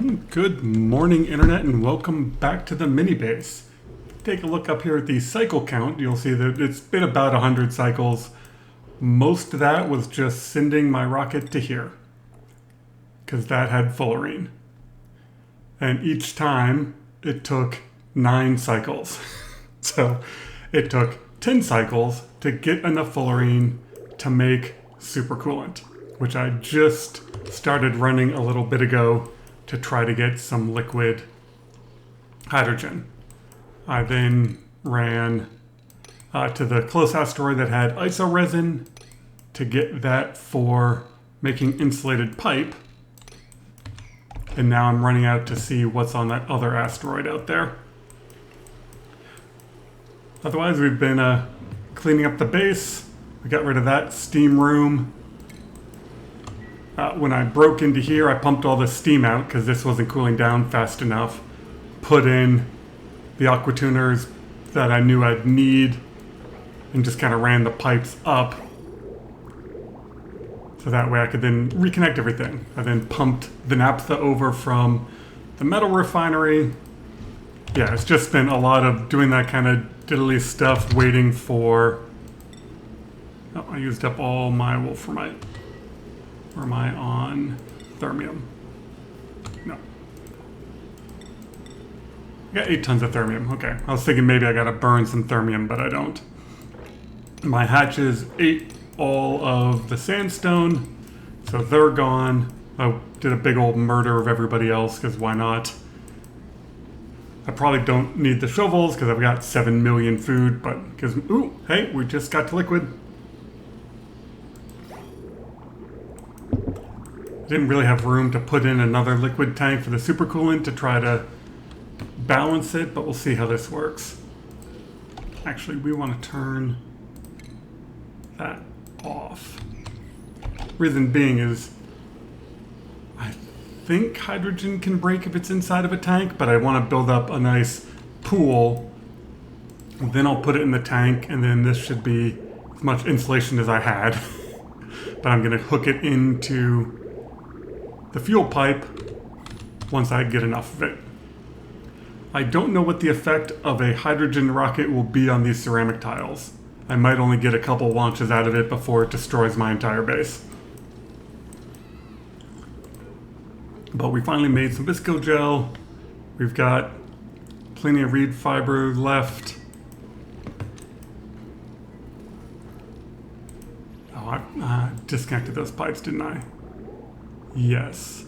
Good morning, Internet, and welcome back to the mini base. Take a look up here at the cycle count. You'll see that it's been about 100 cycles. Most of that was just sending my rocket to here, because that had fullerene. And each time, it took 9 cycles. So it took 10 cycles to get enough fullerene to make supercoolant, which I just started running a little bit ago to try to get some liquid hydrogen. I then ran to the close asteroid that had isoresin to get that for making insulated pipe. And now I'm running out to see what's on that other asteroid out there. Otherwise, we've been cleaning up the base. We got rid of that steam room. When I broke into here, I pumped all the steam out because this wasn't cooling down fast enough. Put in the aqua tuners that I knew I'd need and just kind of ran the pipes up. So that way I could then reconnect everything. I then pumped the naphtha over from the metal refinery. Yeah, it's just been a lot of doing that kind of diddly stuff, waiting for... Oh, I used up all my wolframite. Or am I on thermium? No. I got 8 tons of thermium. Okay. I was thinking maybe I gotta burn some thermium, but I don't. My hatches ate all of the sandstone, so they're gone. I did a big old murder of everybody else, because why not? I probably don't need the shovels, because I've got 7 million food, but because, ooh, hey, we just got to liquid. Didn't really have room to put in another liquid tank for the supercoolant to try to balance it, but we'll see how this works. Actually, we want to turn that off. Reason being is I think hydrogen can break if it's inside of a tank, but I want to build up a nice pool. Then I'll put it in the tank, and then this should be as much insulation as I had. But I'm going to hook it into the fuel pipe once I get enough of it. I don't know what the effect of a hydrogen rocket will be on these ceramic tiles. I might only get a couple launches out of it before it destroys my entire base. But we finally made some visco gel. We've got plenty of reed fiber left. Oh, I disconnected those pipes, didn't I? Yes.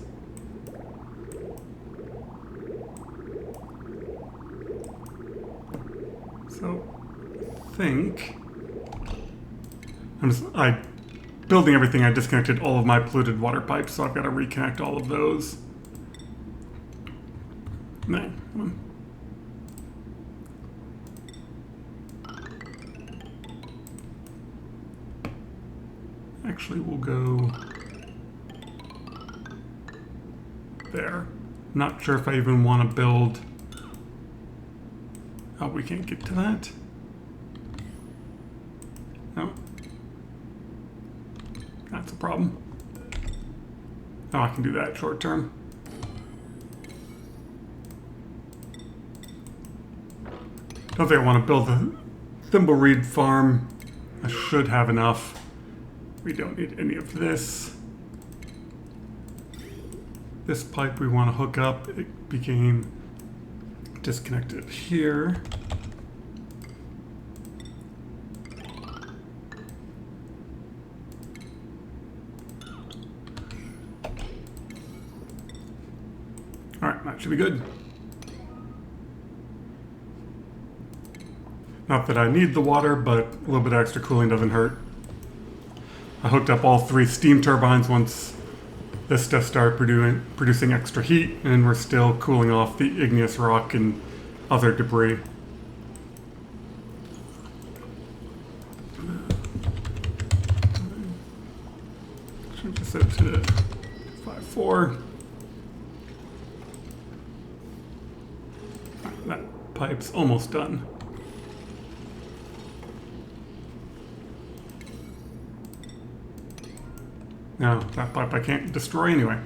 So, I think building everything. I disconnected all of my polluted water pipes, so I've got to reconnect all of those. No, come on. Actually, we'll go there. Not sure if I even want to build... Oh, we can't get to that. No. That's a problem. Oh, I can do that short term. Don't think I want to build a thimbleweed farm. I should have enough. We don't need any of this. This pipe we want to hook up, it became disconnected here. All right, that should be good. Not that I need the water, but a little bit of extra cooling doesn't hurt. I hooked up all 3 steam turbines once this stuff started producing extra heat, and we're still cooling off the igneous rock and other debris. Should just set to 5.4. That pipe's almost done. No, that pipe I can't destroy anyway.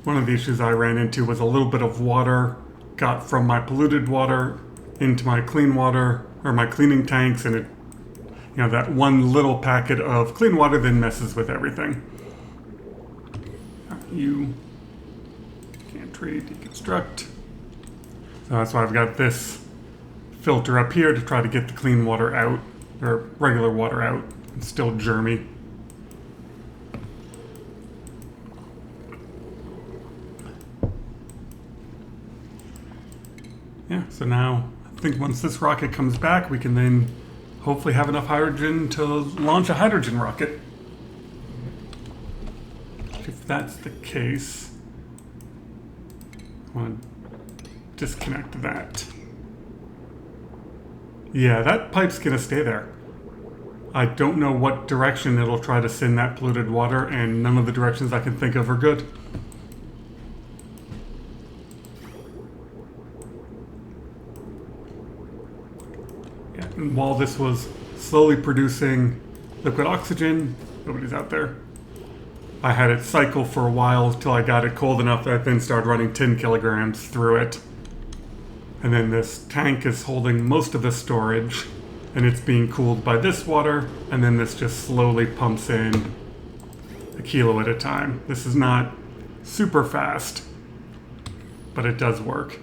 One of the issues I ran into was a little bit of water got from my polluted water into my clean water, or my cleaning tanks, and it, that one little packet of clean water then messes with everything. You can't trade, deconstruct. So that's why I've got this filter up here to try to get the clean water out, or regular water out. It's still germy. Yeah, so now I think once this rocket comes back, we can then hopefully have enough hydrogen to launch a hydrogen rocket. If that's the case, I want to disconnect that. Yeah, that pipe's gonna stay there. I don't know what direction it'll try to send that polluted water, and none of the directions I can think of are good. Yeah, and while this was slowly producing liquid oxygen, nobody's out there, I had it cycle for a while till I got it cold enough that I then started running 10 kilograms through it. And then this tank is holding most of the storage, and it's being cooled by this water, and then this just slowly pumps in a kilo at a time. This is not super fast, but it does work.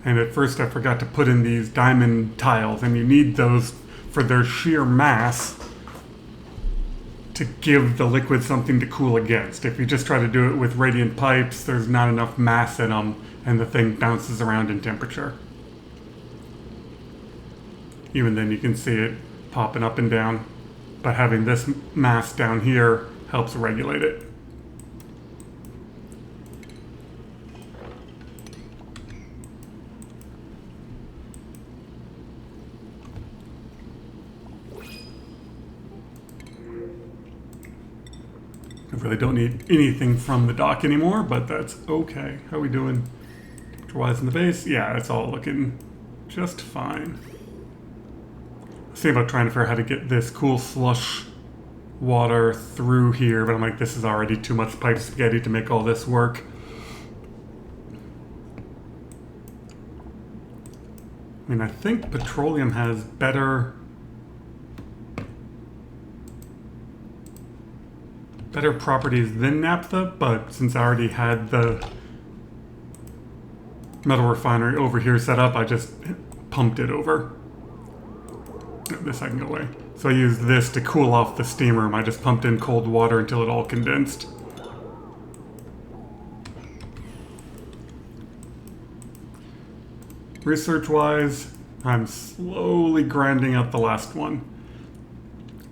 And at first I forgot to put in these diamond tiles, and you need those for their sheer mass to give the liquid something to cool against. If you just try to do it with radiant pipes, there's not enough mass in them, and the thing bounces around in temperature. Even then you can see it popping up and down, but having this mass down here helps regulate it. I really don't need anything from the dock anymore, but that's okay. How are we doing temperature-wise in the base? Yeah, it's all looking just fine. I was thinking about trying to figure out how to get this cool slush water through here, but I'm like, this is already too much pipe spaghetti to make all this work. I mean, I think petroleum has better properties than naphtha, but since I already had the metal refinery over here set up, I just pumped it over. This I can go away. So I used this to cool off the steam room. I just pumped in cold water until it all condensed. Research-wise, I'm slowly grinding out the last one.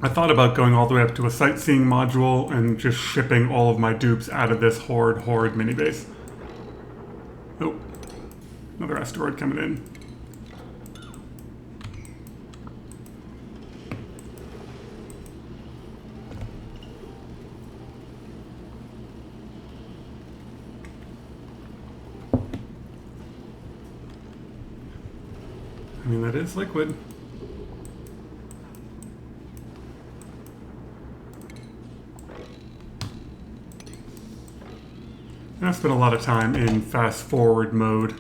I thought about going all the way up to a sightseeing module and just shipping all of my dupes out of this horrid mini base. Oh, another asteroid coming in. I mean, that is liquid. And I spent a lot of time in fast forward mode.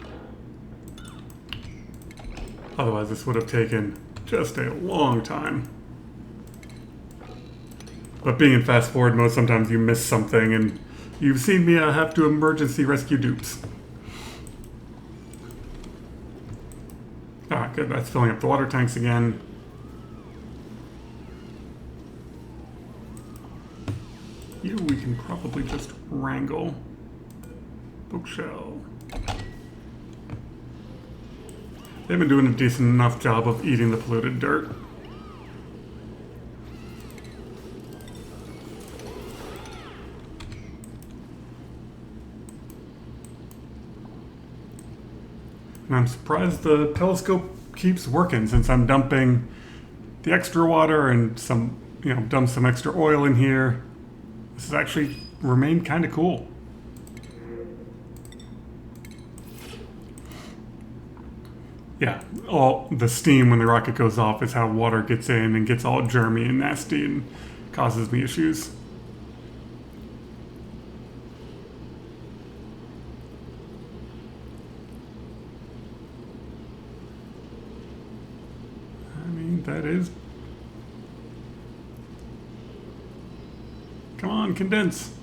Otherwise this would have taken just a long time. But being in fast forward mode, sometimes you miss something, and you've seen me have to emergency rescue dupes. Ah, good, that's filling up the water tanks again. You we can probably just wrangle. Bookshelf. They've been doing a decent enough job of eating the polluted dirt. And I'm surprised the telescope keeps working, since I'm dumping the extra water and some, dump some extra oil in here. This has actually remained kind of cool. Yeah, all the steam when the rocket goes off is how water gets in and gets all germy and nasty and causes me issues. I mean, that is... Come on, condense.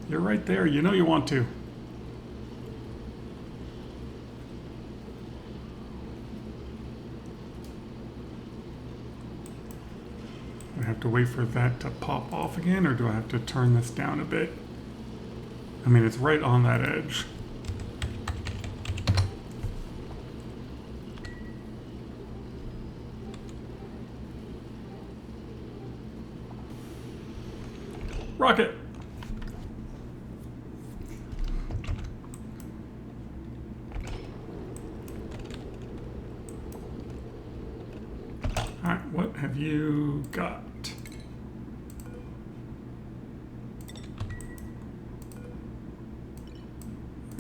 You're right there. You know you want to. Do I have to wait for that to pop off again, or do I have to turn this down a bit? I mean, it's right on that edge. Rocket! Alright, what have you got?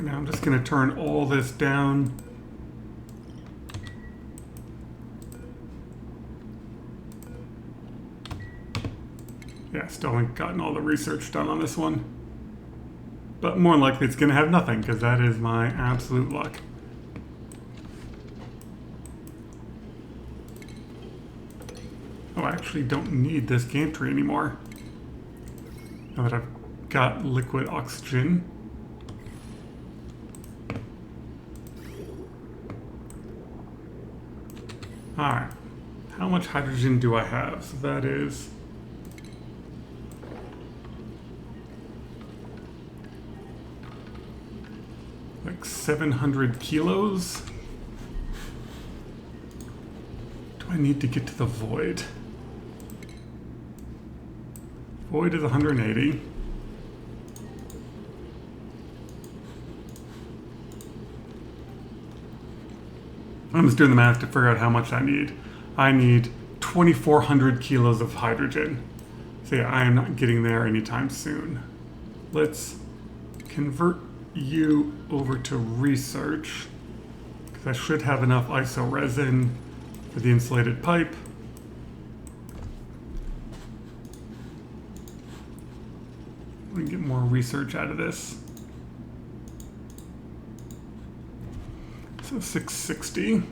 Now I'm just going to turn all this down. Yeah, still haven't gotten all the research done on this one. But more than likely it's going to have nothing, because that is my absolute luck. Oh, I actually don't need this gantry anymore. Now that I've got liquid oxygen. Alright, how much hydrogen do I have? So that is... like 700 kilos? Do I need to get to the void? Void is 180. I'm just doing the math to figure out how much I need. I need 2,400 kilos of hydrogen. So yeah, I am not getting there anytime soon. Let's convert you over to research, because I should have enough iso resin for the insulated pipe. We can get more research out of this. So 660.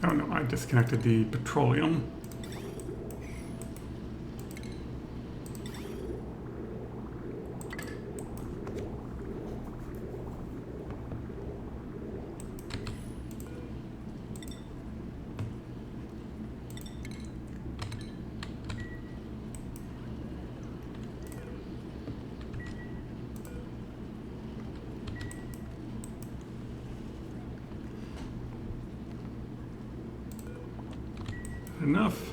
Oh no, I disconnected the petroleum. Enough.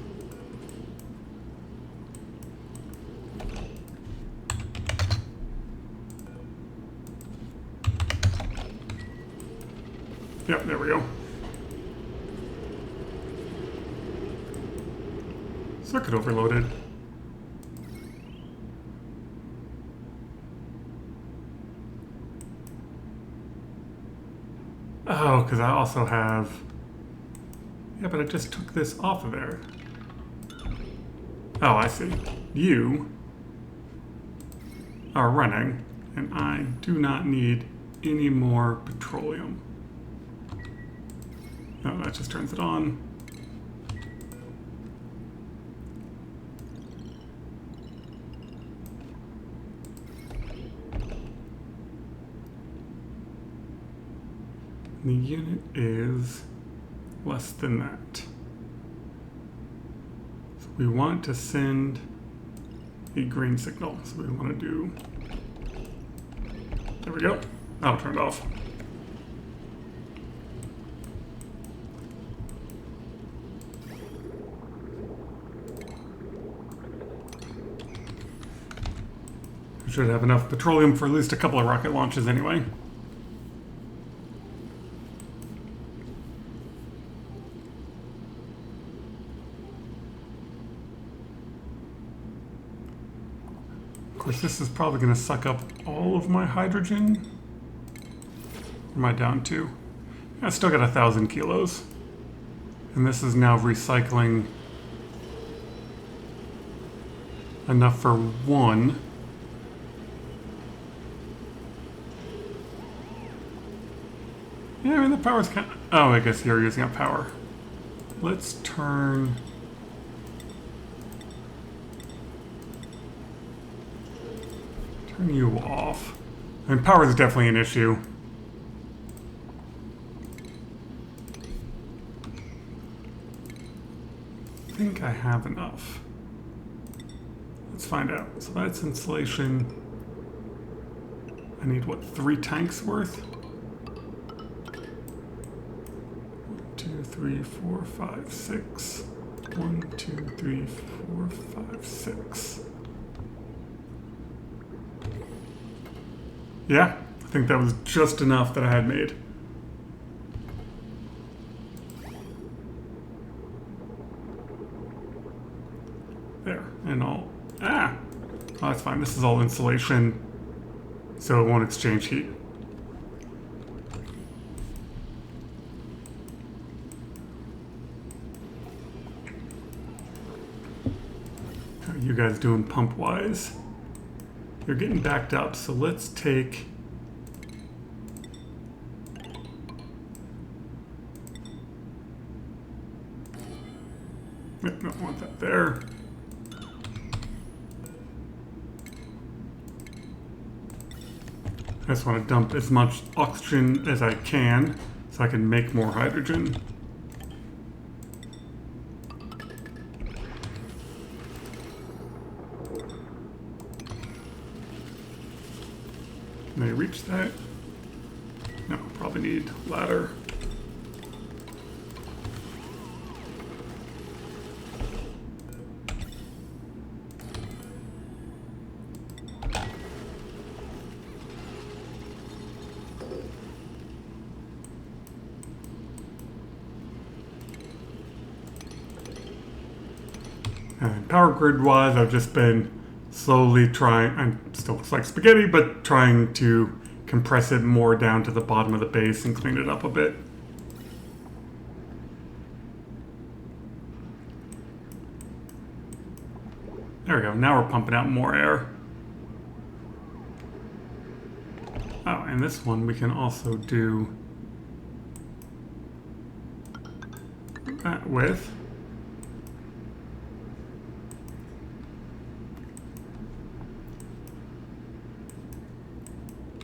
Yep, there we go. Circuit overloaded. Oh, because I also have... Yeah, but I just took this off of there. Oh, I see. You are running, and I do not need any more petroleum. Oh, that just turns it on. The unit is less than that. So we want to send a green signal. So we want to do... There we go. Oh, turned off. We should have enough petroleum for at least a couple of rocket launches anyway. Of course, this is probably going to suck up all of my hydrogen. Where am I down to? I still got 1,000 kilos. And this is now recycling enough for one. Yeah, I mean, the power's kind of... Oh, I guess you're using up power. Let's turn... Turn you off. I mean, power is definitely an issue. I think I have enough. Let's find out. So that's insulation. I need, what, 3 tanks worth? 1, 2, 3, 4, 5, 6. 1, 2, 3, 4, 5, 6. Yeah, I think that was just enough that I had made. There, and all... Ah! Oh, that's fine. This is all insulation, so it won't exchange heat. How are you guys doing pump-wise? You're getting backed up, so let's take... Nope, don't want that there. I just want to dump as much oxygen as I can so I can make more hydrogen. Can I reach that? No, probably need ladder. And power grid wise, I've just been slowly trying, and still looks like spaghetti, but trying to compress it more down to the bottom of the base and clean it up a bit. There we go, now we're pumping out more air. Oh, and this one we can also do that with.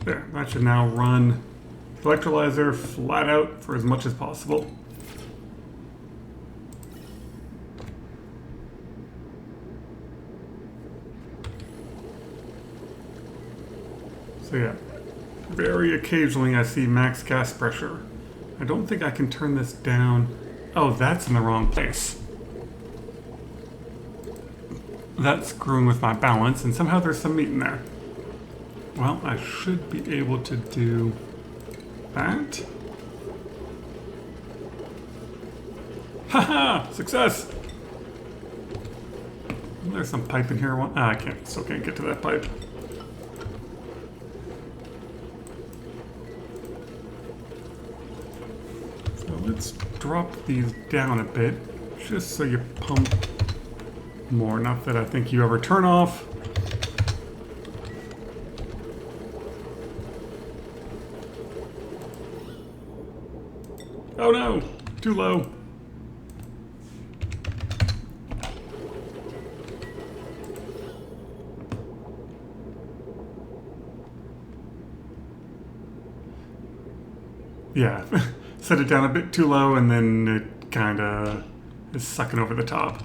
There, that should now run the electrolyzer flat out for as much as possible. So yeah, very occasionally I see max gas pressure. I don't think I can turn this down. Oh, that's in the wrong place. That's screwing with my balance, and somehow there's some meat in there. Well, I should be able to do that. Haha! Success! There's some pipe in here. I still can't get to that pipe. So let's drop these down a bit, just so you pump more. Not that I think you ever turn off. Oh no! Too low. Yeah, set it down a bit too low and then it kinda is sucking over the top.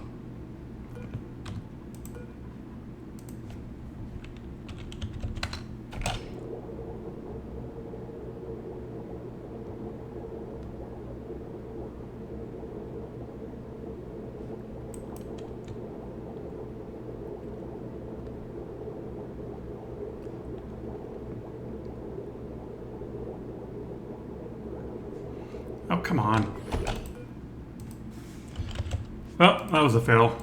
come on. Well, that was a fail.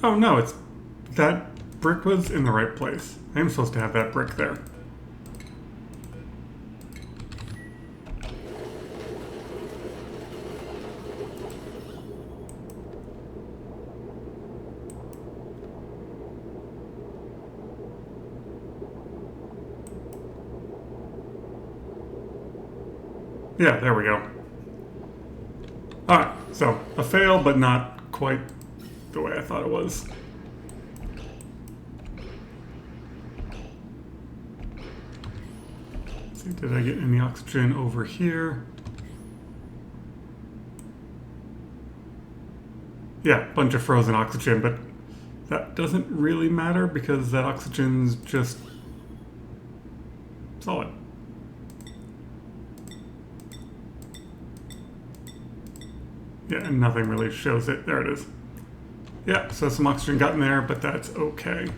Oh no, it's... that brick was in the right place. I am supposed to have that brick there. Yeah, there we go. Alright, so a fail, but not quite the way I thought it was. Let's see, did I get any oxygen over here? Yeah, bunch of frozen oxygen, but that doesn't really matter because that oxygen's just solid. Yeah, and nothing really shows it. There it is. Yeah, so some oxygen got in there, but that's okay.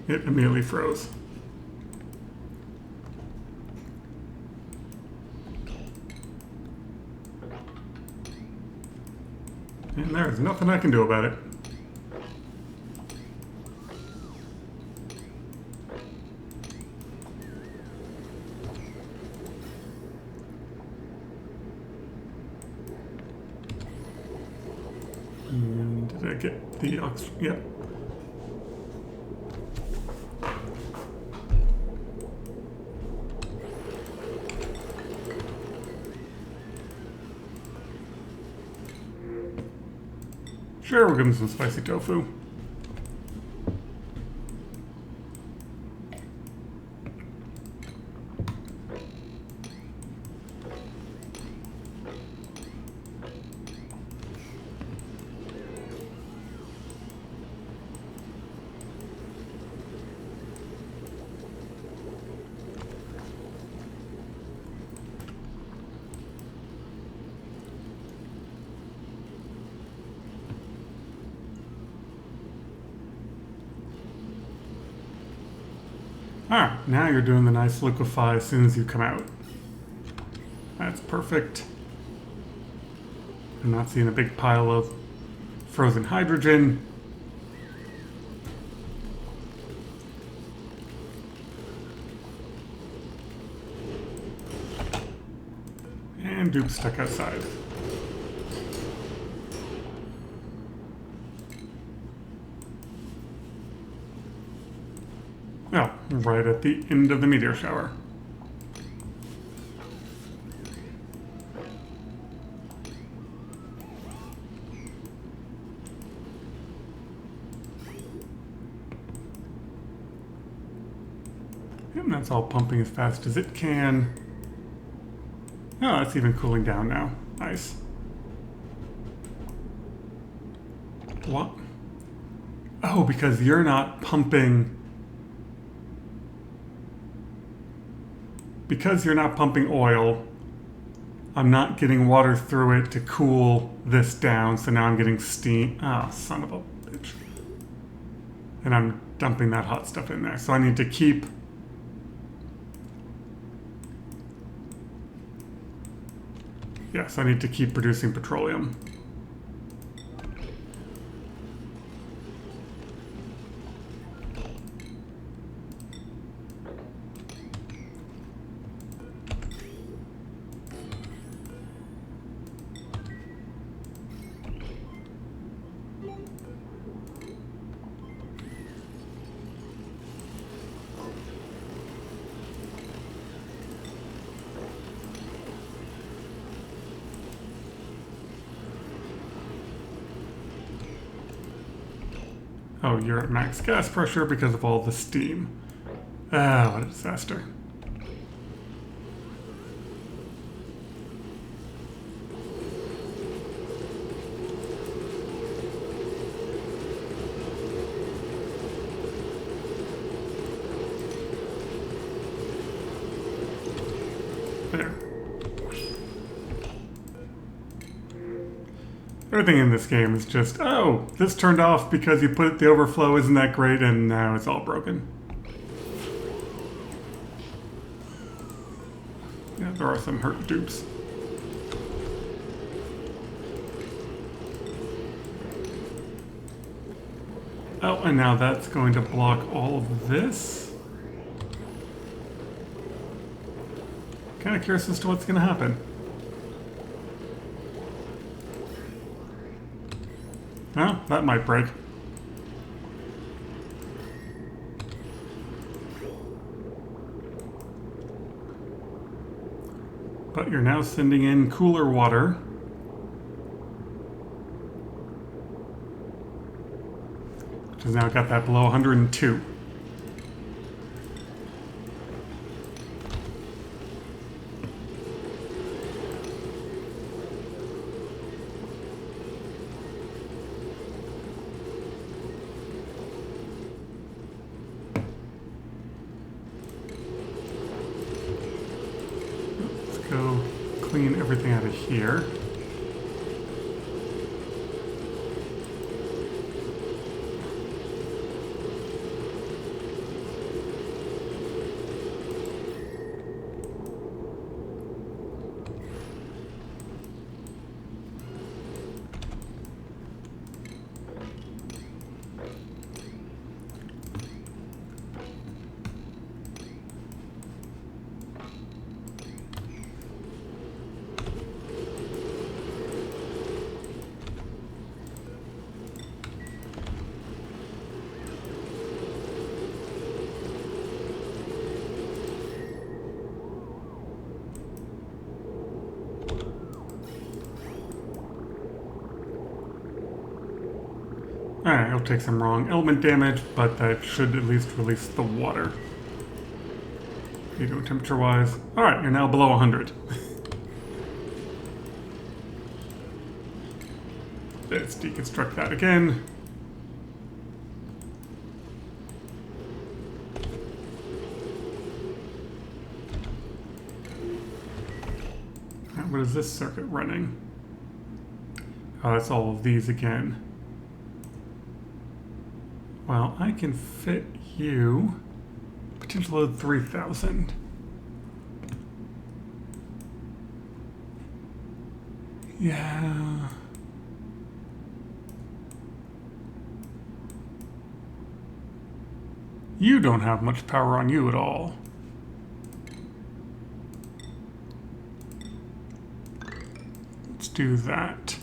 It immediately froze. And there's nothing I can do about it. And did I get the oxygen? Yep. Sure, we'll give him some spicy tofu. Alright, now you're doing the nice liquefy as soon as you come out. That's perfect. I'm not seeing a big pile of frozen hydrogen. And dupes stuck outside. Oh, right at the end of the meteor shower. And that's all pumping as fast as it can. Oh, it's even cooling down now. Nice. What? Oh, because you're not pumping... Because you're not pumping oil, I'm not getting water through it to cool this down, so now I'm getting steam. Oh, son of a bitch. And I'm dumping that hot stuff in there. So I need to keep... Yes, I need to keep producing petroleum. Oh, you're at max gas pressure because of all the steam. Ah, what a disaster. There. Everything in this game is just, oh, this turned off because you put the overflow, isn't that great? And now it's all broken. Yeah, there are some hurt dupes. Oh, and now that's going to block all of this. Kind of curious as to what's going to happen. Oh, that might break. But you're now sending in cooler water. Which has now got that below 102. Go clean everything out of here. Alright, it'll take some wrong element damage, but that should at least release the water. You do temperature-wise. Alright, you're now below 100. Let's deconstruct that again. Alright, what is this circuit running? Oh, that's all of these again. Well, I can fit you. Potential load 3,000. Yeah. You don't have much power on you at all. Let's do that.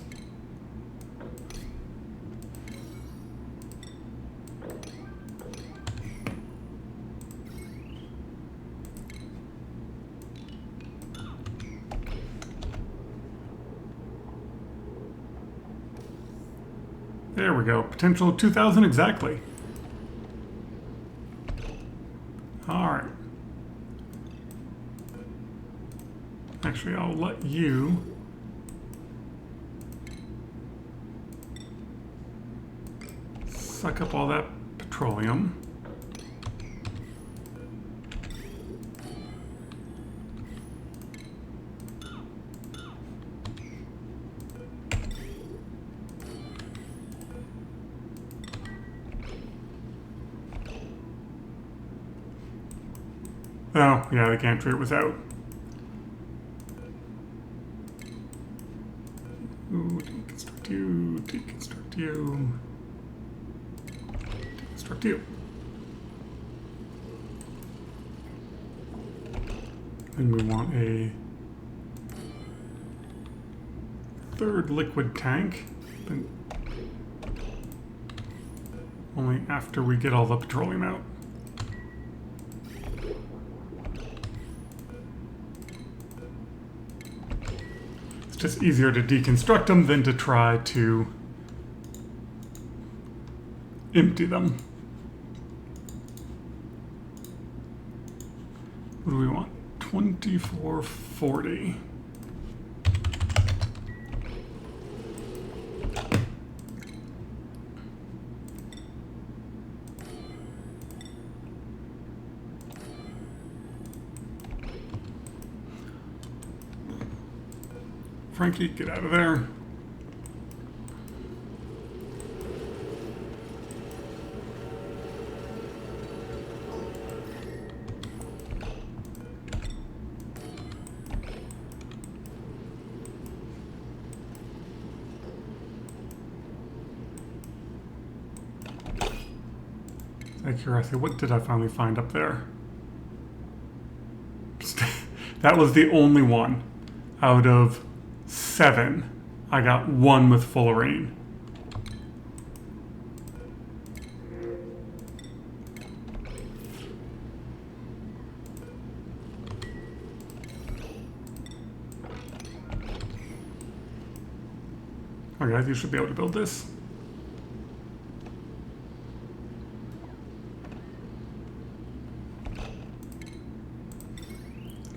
There we go. Potential 2,000 exactly. All right. Actually, I'll let you suck up all that petroleum. Oh, yeah, the gantry was out. Ooh, deconstruct you, deconstruct you, deconstruct you. Then we want a third liquid tank, but only after we get all the petroleum out. It's just easier to deconstruct them than to try to empty them. What do we want? 2440. Frankie, get out of there. Out of curiosity, what did I finally find up there? That was the only one. Out of 7, I got 1 with fullerene. Oh guys, you should be able to build this.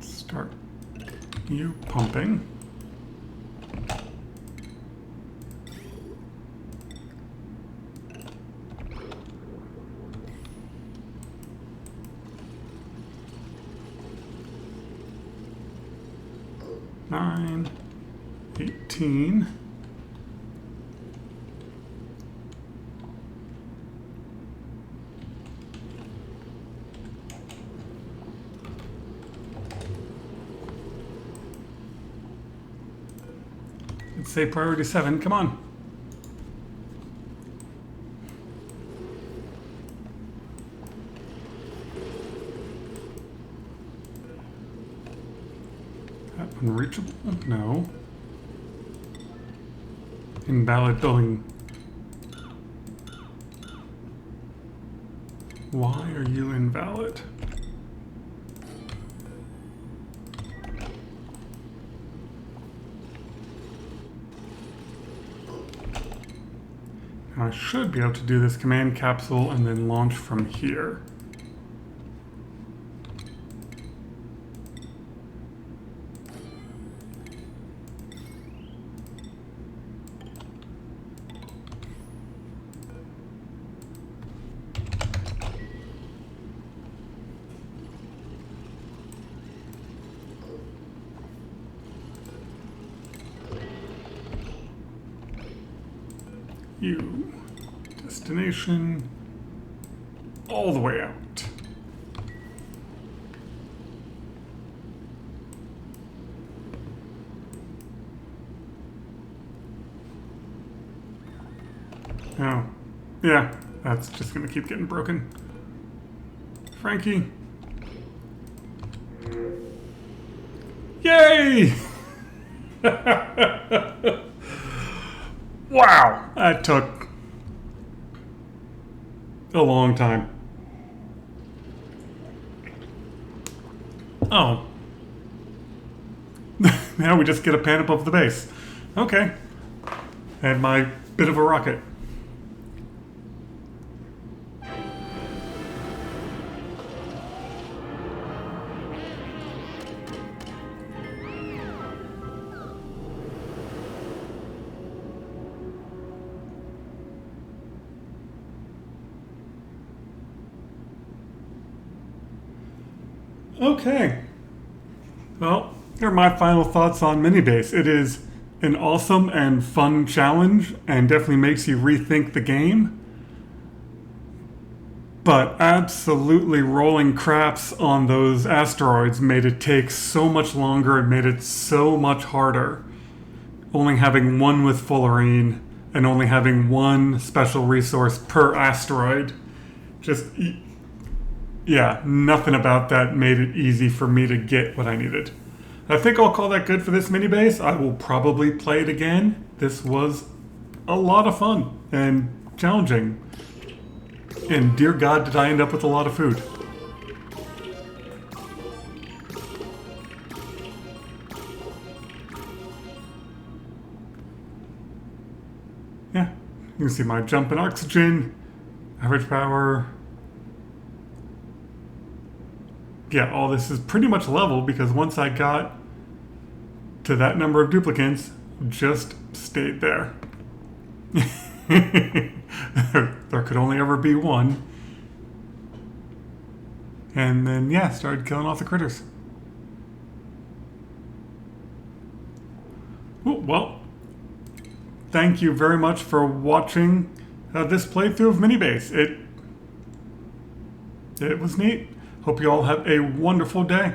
Start you pumping. Nine, 18. Let's say priority 7, come on. That unreachable? No. Invalid building. Why are you invalid? I should be able to do this command capsule and then launch from here. You, destination, all the way out. Oh, yeah, that's just gonna keep getting broken. Frankie. Yay! Wow, that took a long time. Oh. Now we just get a pan above the base. Okay. And my bit of a rocket. Okay. Well, here are my final thoughts on Minibase. It is an awesome and fun challenge and definitely makes you rethink the game. But absolutely rolling craps on those asteroids made it take so much longer and made it so much harder. Only having 1 with fullerene and only having 1 special resource per asteroid. Just... yeah, nothing about that made it easy for me to get what I needed. I think I'll call that good for this mini base. I will probably play it again. This was a lot of fun and challenging. And dear God, did I end up with a lot of food. Yeah, you can see my jump in oxygen, average power. Yeah, all this is pretty much level because once I got to that number of duplicants, just stayed there. There could only ever be 1. And then, yeah, started killing off the critters. Well, thank you very much for watching this playthrough of Minibase. It was neat. Hope you all have a wonderful day.